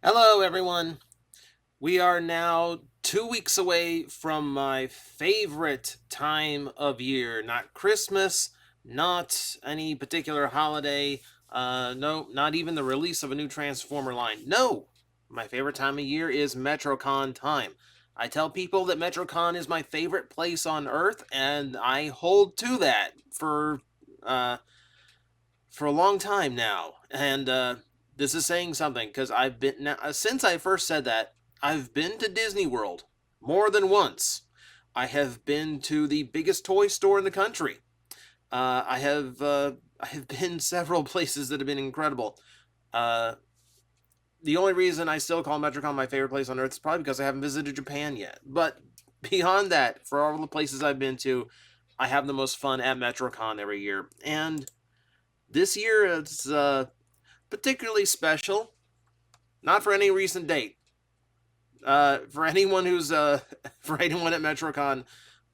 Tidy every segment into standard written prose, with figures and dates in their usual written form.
Hello, everyone. We are now 2 weeks away from my favorite time of year. Not Christmas, not any particular holiday, no, not even the release of a new Transformer line. No! My favorite time of year is Metrocon time. I tell people that Metrocon is my favorite place on Earth, and I hold to that uh, for a long time now. And this is saying something because I've been now since I first said that I've been to Disney World more than once. I have been to the biggest toy store in the country. I have been several places that have been incredible. Uh, the only reason I still call Metrocon my favorite place on earth is probably because I haven't visited Japan yet. But beyond that, for all the places I've been to, I have the most fun at Metrocon every year. And this year it's particularly special. Not for any recent date. For anyone who's for anyone at Metrocon,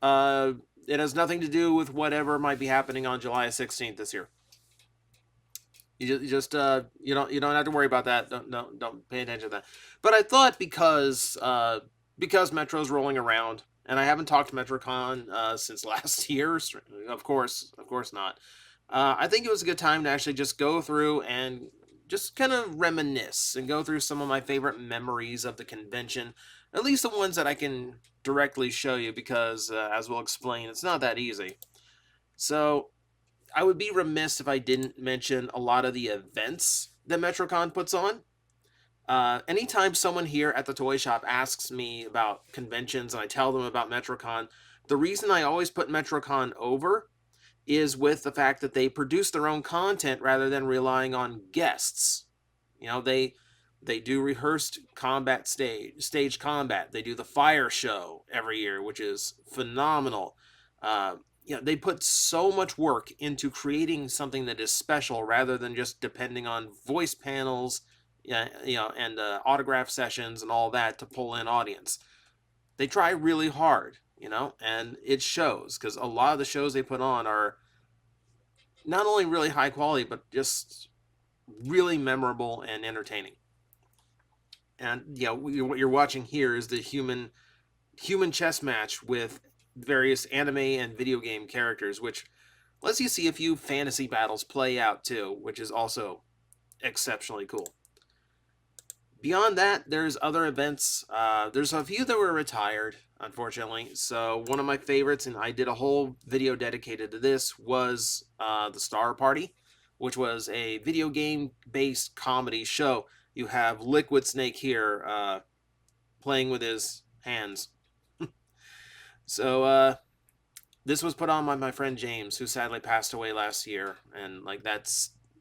uh, it has nothing to do with whatever might be happening on July 16th this year. You don't have to worry about that. Don't pay attention to that. But I thought because Metro's rolling around and I haven't talked to Metrocon since last year. Of course not. I think it was a good time to actually just go through and just kind of reminisce and go through some of my favorite memories of the convention, at least the ones that I can directly show you because, as we'll explain, it's not that easy. So I would be remiss if I didn't mention a lot of the events that Metrocon puts on. Anytime someone here at the toy shop asks me about conventions and I tell them about Metrocon, the reason I always put Metrocon over is with the fact that they produce their own content rather than relying on guests. They do rehearsed combat stage combat. They do the fire show every year, which is phenomenal. They put so much work into creating something that is special rather than just depending on voice panels, and autograph sessions and all that to pull in audience. They try really hard, and it shows because a lot of the shows they put on are not only really high quality but just really memorable and entertaining. And what you're watching here is the human chess match with various anime and video game characters, which lets you see a few fantasy battles play out too, which is also exceptionally cool. Beyond that, there's other events. There's a few that were retired, unfortunately. So one of my favorites, and I did a whole video dedicated to this, was the Star Party, which was a video game based comedy show. You have Liquid Snake here playing with his hands. So this was put on by my friend James, who sadly passed away last year, and that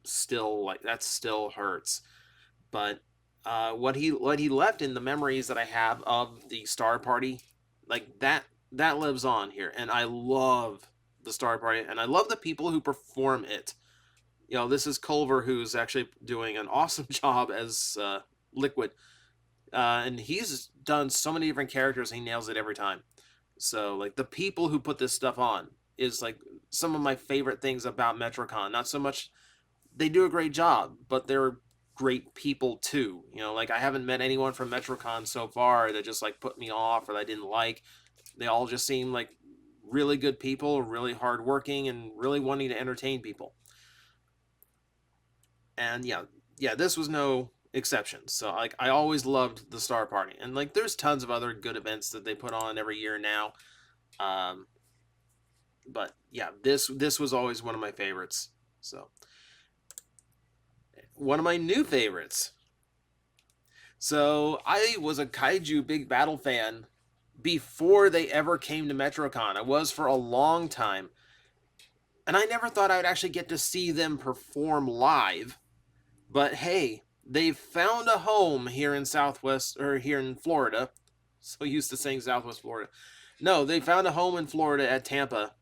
still hurts. But what he left in the memories that I have of the Star Party, like that lives on here, and I love the Star Party, and I love the people who perform it. This is Culver, who's actually doing an awesome job as Liquid, and he's done so many different characters. He nails it every time. So like the people who put this stuff on is like some of my favorite things about Metrocon. Not so much they do a great job, but they're great people too. Like I haven't met anyone from Metrocon so far that just like put me off or that I didn't like. They all just seem like really good people, really hardworking, and really wanting to entertain people. And yeah, this was no exception. So like I always loved the Star Party, and like there's tons of other good events that they put on every year now. Um, but yeah, this was always one of my favorites. So one of my new favorites. So I was a Kaiju Big Battle fan before they ever came to Metrocon. I was for a long time, and I never thought I would actually get to see them perform live. But hey, they've found a home here in Southwest or here in Florida. So used to saying Southwest Florida. No, they found a home in Florida at Tampa,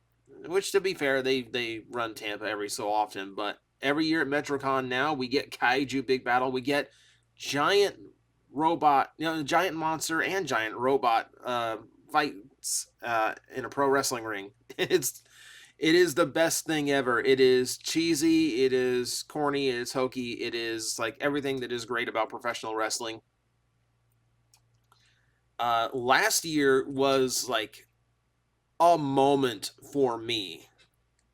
which to be fair, they run Tampa every so often, but every year at Metrocon now we get Kaiju Big Battle. We get giant robot, giant monster and giant robot fights in a pro wrestling ring. It is the best thing ever. It is cheesy, it is corny, it is hokey, it is like everything that is great about professional wrestling. Last year was like a moment for me.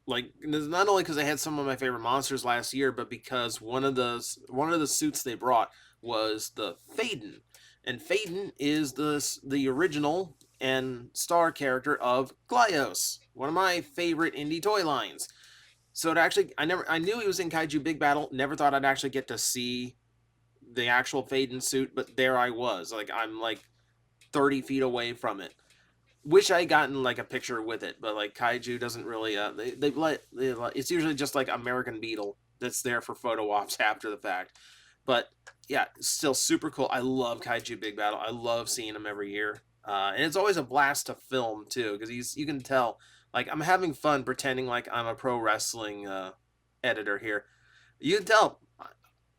Like not only because I had some of my favorite monsters last year, but because one of the suits they brought was the Faden, and Faden is the original and star character of Glyos, one of my favorite indie toy lines. So to actually, I knew he was in Kaiju Big Battle. Never thought I'd actually get to see the actual Faden suit, but there I was. Like I'm like 30 feet away from it. Wish I had gotten like a picture with it, but like Kaiju doesn't really. It's usually just like American Beetle that's there for photo ops after the fact. But yeah, still super cool. I love Kaiju Big Battle. I love seeing him every year, and it's always a blast to film too because you can tell like I'm having fun pretending like I'm a pro wrestling editor here. You can tell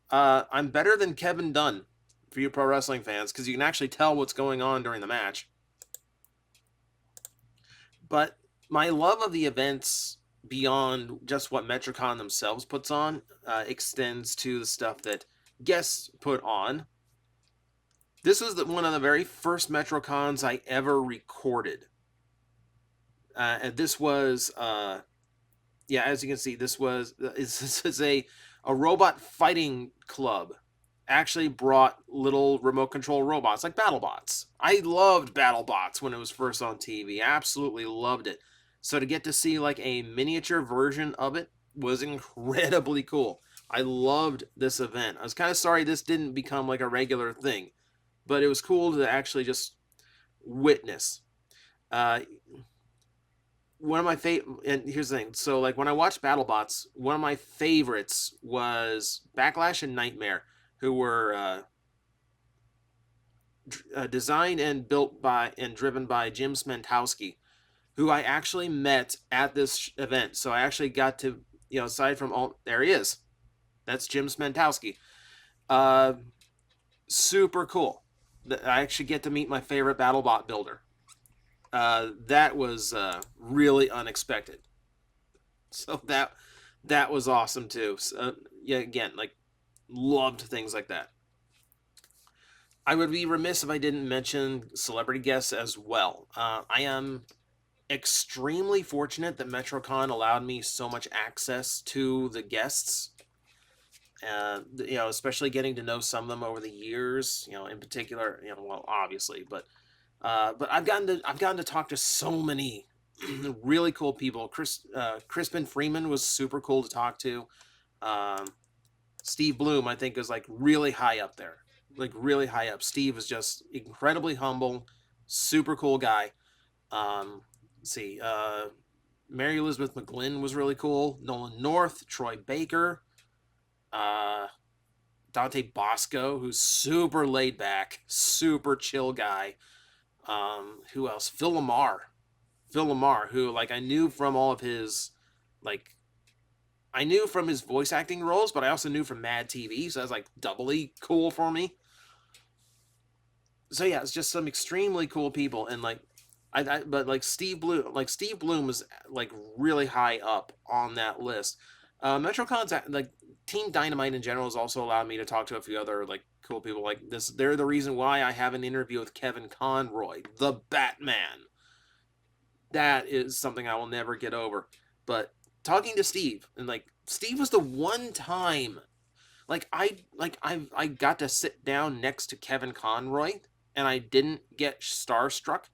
I'm better than Kevin Dunn for you pro wrestling fans because you can actually tell what's going on during the match. But my love of the events beyond just what Metrocon themselves puts on extends to the stuff that guests put on. This was one of the very first Metrocons I ever recorded. And this was, yeah, as you can see, this is a robot fighting club. Actually brought little remote control robots like Battlebots. I loved Battlebots when it was first on TV. Absolutely loved it. So to get to see like a miniature version of it was incredibly cool. I loved this event. I was kind of sorry this didn't become like a regular thing, but it was cool to actually just witness. Uh, One of my favorite, and here's the thing. So like when I watched BattleBots, one of my favorites was Backlash and Nightmare, who were designed and built by and driven by Jim Smentowski, who I actually met at this event. So I actually got to, aside from all, there he is. That's Jim Smentowski. Uh, Super cool. I actually get to meet my favorite BattleBot builder. That was really unexpected. So that was awesome too. So, yeah, again, like loved things like that. I would be remiss if I didn't mention celebrity guests as well. I am extremely fortunate that Metrocon allowed me so much access to the guests. Especially getting to know some of them over the years. In particular, well, obviously, but I've gotten to talk to so many really cool people. Crispin Freeman was super cool to talk to. Um, Steve Bloom, I think, is like really high up there, like really high up. Steve is just incredibly humble, super cool guy. Let's see, Mary Elizabeth McGlynn was really cool. Nolan North, Troy Baker, uh, Dante Bosco, who's super laid back, super chill guy. Who else? Phil Lamar. Phil Lamar, who like I knew from all of his like I knew from his voice acting roles, but I also knew from Mad TV, so that's like doubly cool for me. So yeah, it's just some extremely cool people, and like, but like Steve Bloom was like really high up on that list. Metrocon's like Team Dynamite in general has also allowed me to talk to a few other like cool people like this. They're the reason why I have an interview with Kevin Conroy, the Batman. That is something I will never get over. But talking to Steve, and like Steve was the one time I got to sit down next to Kevin Conroy and I didn't get starstruck.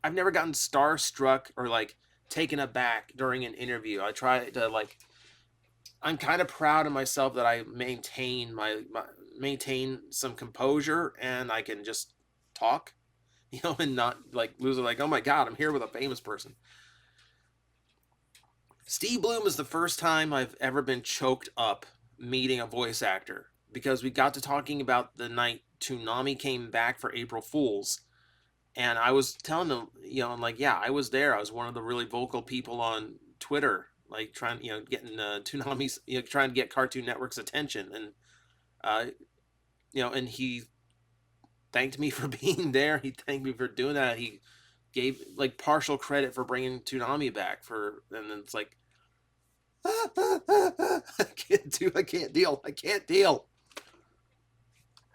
I've never gotten starstruck or like taken aback during an interview. I try to like I'm kind of proud of myself that I maintain some composure and I can just talk, and not like lose it like, oh my god, I'm here with a famous person. Steve Bloom is the first time I've ever been choked up meeting a voice actor because we got to talking about the night Toonami came back for April Fools. And I was telling them, I'm like, yeah, I was there. I was one of the really vocal people on Twitter, like trying, getting Toonami's, trying to get Cartoon Network's attention. And, and he thanked me for being there. He thanked me for doing that. He gave like partial credit for bringing Toonami back and then it's like, I can't deal. I can't deal.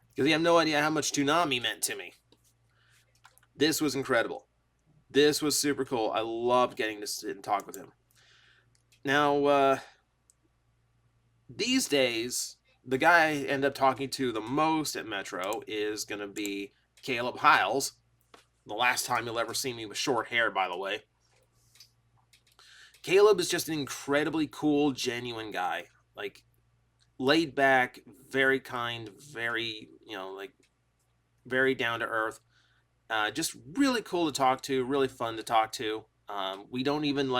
Because you have no idea how much Toonami meant to me. This was incredible. This was super cool. I loved getting to sit and talk with him. Now, these days, the guy I end up talking to the most at Metro is going to be Caleb Hiles. The last time you'll ever see me with short hair, by the way. Caleb is just an incredibly cool, genuine guy. Like, laid back, very kind, very, like, very down to earth. Just really cool to talk to, really fun to talk to. We don't even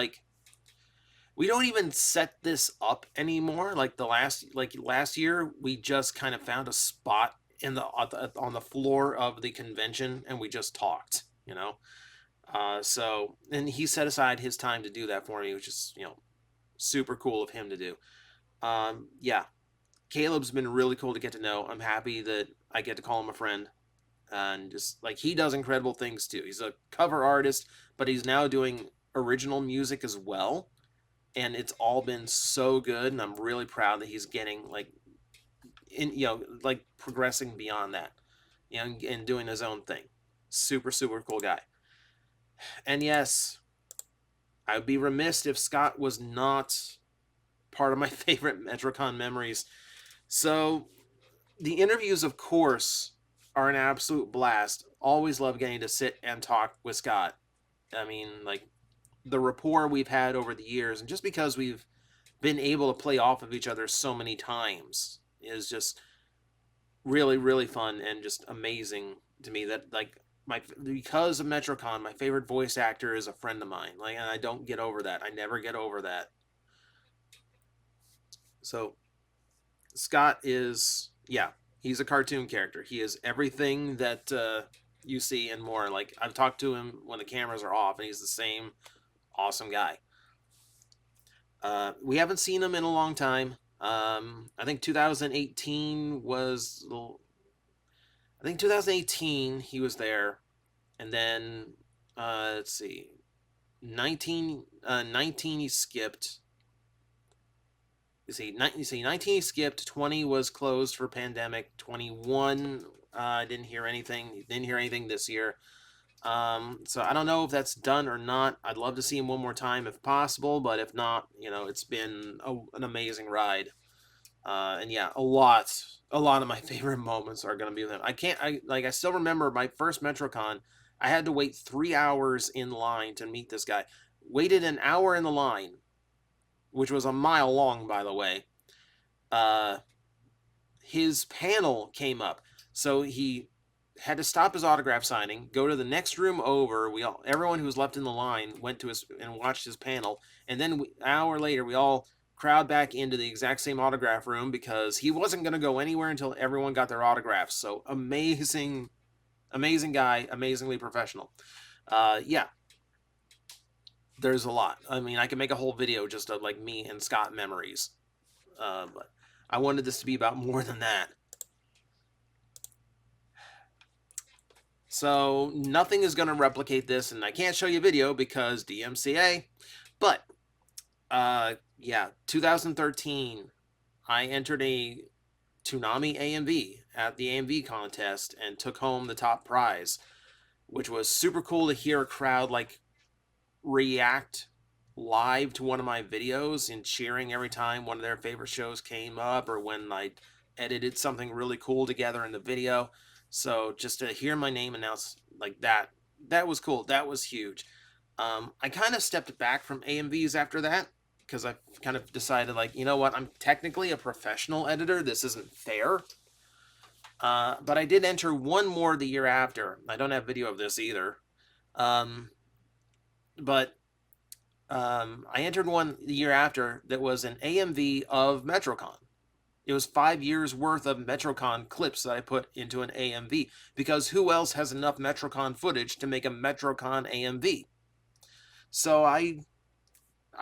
set this up anymore. Like last year, we just kind of found a spot in the on the floor of the convention, and we just talked. So and he set aside his time to do that for me, which is super cool of him to do. Yeah, Caleb's been really cool to get to know. I'm happy that I get to call him a friend, and just like he does incredible things too. He's a cover artist, but he's now doing original music as well, and it's all been so good, and I'm really proud that he's getting like progressing beyond that, and doing his own thing. Super super cool guy. And yes, I would be remiss if Scott was not part of my favorite Metrocon memories. So the interviews, of course, are an absolute blast. Always love getting to sit and talk with Scott. I mean, like, the rapport we've had over the years, and just because we've been able to play off of each other so many times, is just really, really fun and just amazing to me. That, like, because of Metrocon, my favorite voice actor is a friend of mine. Like, and I don't get over that. I never get over that. So Scott is, yeah, he's a cartoon character. He is everything that you see and more. Like, I've talked to him when the cameras are off, and he's the same awesome guy. We haven't seen him in a long time. I think 2018 was. I think 2018 he was there, and then let's see, 19 he skipped. You see, 19 he skipped. 20 was closed for pandemic. 21, I didn't hear anything. Didn't hear anything this year. So I don't know if that's done or not. I'd love to see him one more time if possible, but if not, it's been an amazing ride. And yeah, a lot of my favorite moments are going to be with him. I still remember my first Metrocon. I had to wait 3 hours in line to meet this guy. Waited an hour in the line, which was a mile long, by the way. Uh, his panel came up, so he had to stop his autograph signing, go to the next room over. Everyone who was left in the line went to his and watched his panel, and then an hour later, we all crowd back into the exact same autograph room because he wasn't going to go anywhere until everyone got their autographs. So amazing, amazing guy, amazingly professional. Yeah, there's a lot. I mean, I can make a whole video just of like me and Scott memories, but I wanted this to be about more than that. So nothing is going to replicate this, and I can't show you video because DMCA. But yeah, 2013, I entered a Toonami AMV at the AMV contest and took home the top prize, which was super cool to hear a crowd like react live to one of my videos and cheering every time one of their favorite shows came up, or when I edited something really cool together in the video. So just to hear my name announced like that was cool. That was huge. I kind of stepped back from AMVs after that because I kind of decided, like, you know what, I'm technically a professional editor. This isn't fair. But I did enter one more the year after. I don't have video of this either. But I entered one the year after that was an AMV of Metrocon. It was 5 years worth of Metrocon clips that I put into an AMV, because who else has enough Metrocon footage to make a Metrocon AMV? So I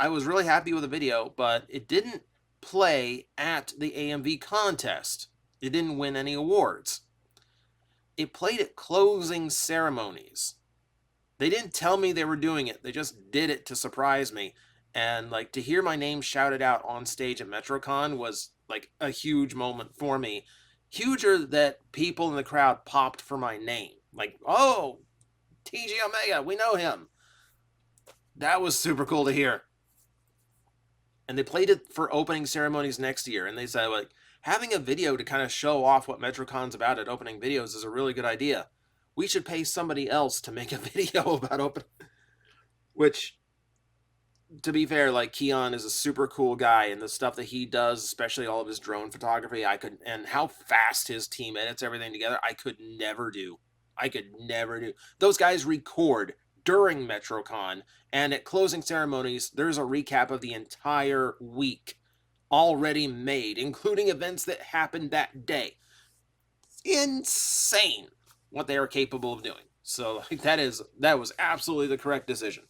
was really happy with the video, but it didn't play at the AMV contest. It didn't win any awards. It played at closing ceremonies. They didn't tell me they were doing it. They just did it to surprise me. And like, to hear my name shouted out on stage at Metrocon was like a huge moment for me. Huger that people in the crowd popped for my name. Like, oh, TJOmega, we know him. That was super cool to hear. And they played it for opening ceremonies next year, and they said, like, having a video to kind of show off what Metrocon's about at opening videos is a really good idea. We should pay somebody else to make a video about opening. Which, to be fair, like, Keon is a super cool guy, and the stuff that he does, especially all of his drone photography, and how fast his team edits everything together, I could never do. Those guys record during Metrocon, and at closing ceremonies, there's a recap of the entire week already made, including events that happened that day. Insane what they are capable of doing. So, like, that was absolutely the correct decision.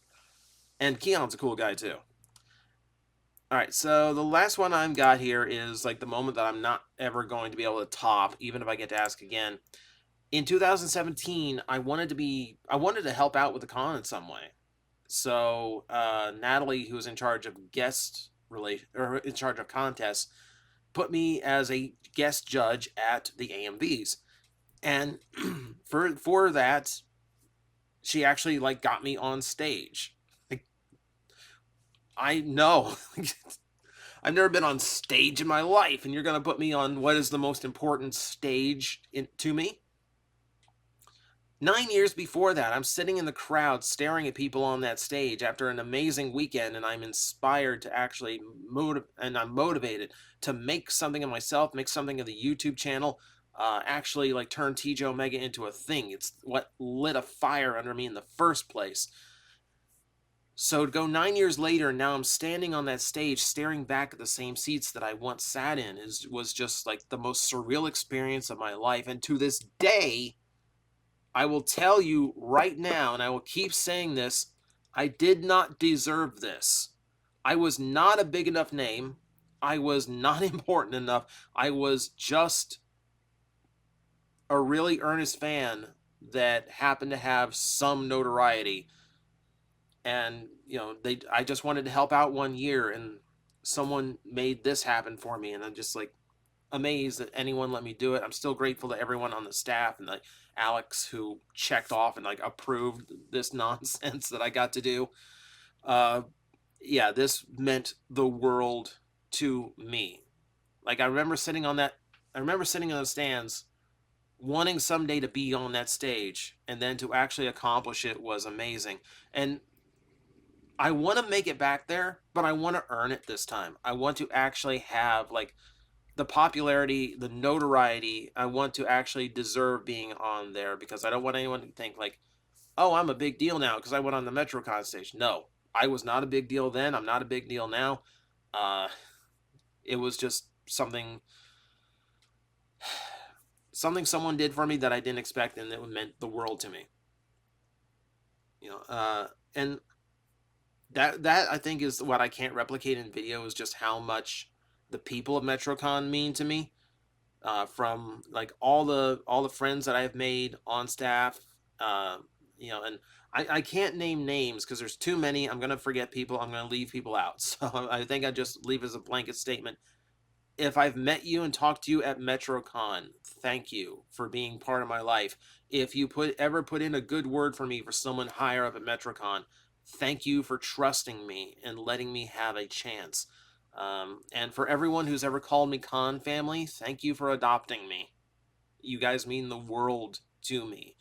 And Keon's a cool guy too. All right, so the last one I've got here is like the moment that I'm not ever going to be able to top, even if I get to ask again. In 2017, I wanted to help out with the con in some way. So Natalie, who was in charge of in charge of contests, put me as a guest judge at the AMVs, and for that, she actually like got me on stage. Like, I know. I've never been on stage in my life, and you're going to put me on what is the most important stage to me? 9 years before that, I'm sitting in the crowd staring at people on that stage after an amazing weekend, and I'm inspired to actually I'm motivated to make something of myself, make something of the YouTube channel, actually like turn TJOmega into a thing. It's what lit a fire under me in the first place. So to go 9 years later, and now I'm standing on that stage staring back at the same seats that I once sat in was just like the most surreal experience of my life. And to this day, I will tell you right now, and I will keep saying this, I did not deserve this. I was not a big enough name. I was not important enough. I was just a really earnest fan that happened to have some notoriety. And, you know, I just wanted to help out 1 year, and someone made this happen for me, and I'm just like amazed that anyone let me do it. I'm still grateful to everyone on the staff and like Alex who checked off and like approved this nonsense that I got to do. Yeah, this meant the world to me. Like I remember sitting in the stands wanting someday to be on that stage, and then to actually accomplish it was amazing. And I want to make it back there, but I want to earn it this time. I want to actually have like the popularity, the notoriety. I want to actually deserve being on there, because I don't want anyone to think like, oh, I'm a big deal now because I went on the Metrocon stage. No, I was not a big deal then. I'm not a big deal now. Uh, it was just something someone did for me that I didn't expect, and it meant the world to me. You know, and that I think is what I can't replicate in video, is just how much the people of Metrocon mean to me. From like all the friends that I've made on staff, you know, and I can't name names because there's too many. I'm gonna forget people. I'm gonna leave people out. So I think I just leave as a blanket statement. If I've met you and talked to you at Metrocon, thank you for being part of my life. If you ever put in a good word for me for someone higher up at Metrocon, thank you for trusting me and letting me have a chance. And for everyone who's ever called me Con family, thank you for adopting me. You guys mean the world to me.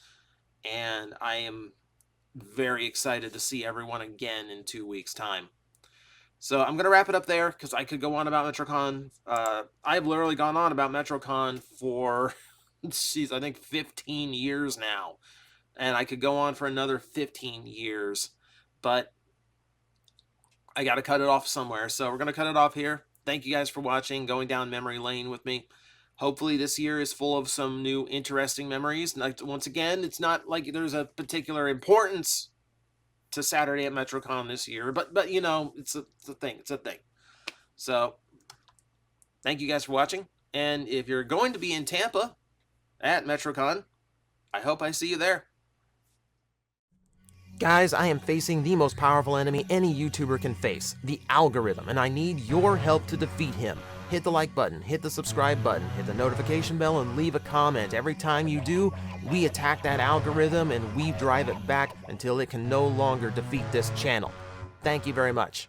And I am very excited to see everyone again in 2 weeks' time. So I'm going to wrap it up there because I could go on about Metrocon. I've literally gone on about Metrocon for, geez, I think 15 years now. And I could go on for another 15 years. But I got to cut it off somewhere. So we're going to cut it off here. Thank you guys for watching, going down memory lane with me. Hopefully this year is full of some new interesting memories. Like, once again, it's not like there's a particular importance to Saturday at Metrocon this year, but you know, it's a thing. It's a thing. So thank you guys for watching. And if you're going to be in Tampa at Metrocon, I hope I see you there. Guys, I am facing the most powerful enemy any YouTuber can face, the algorithm, and I need your help to defeat him. Hit the like button, hit the subscribe button, hit the notification bell, and leave a comment. Every time you do, we attack that algorithm and we drive it back until it can no longer defeat this channel. Thank you very much.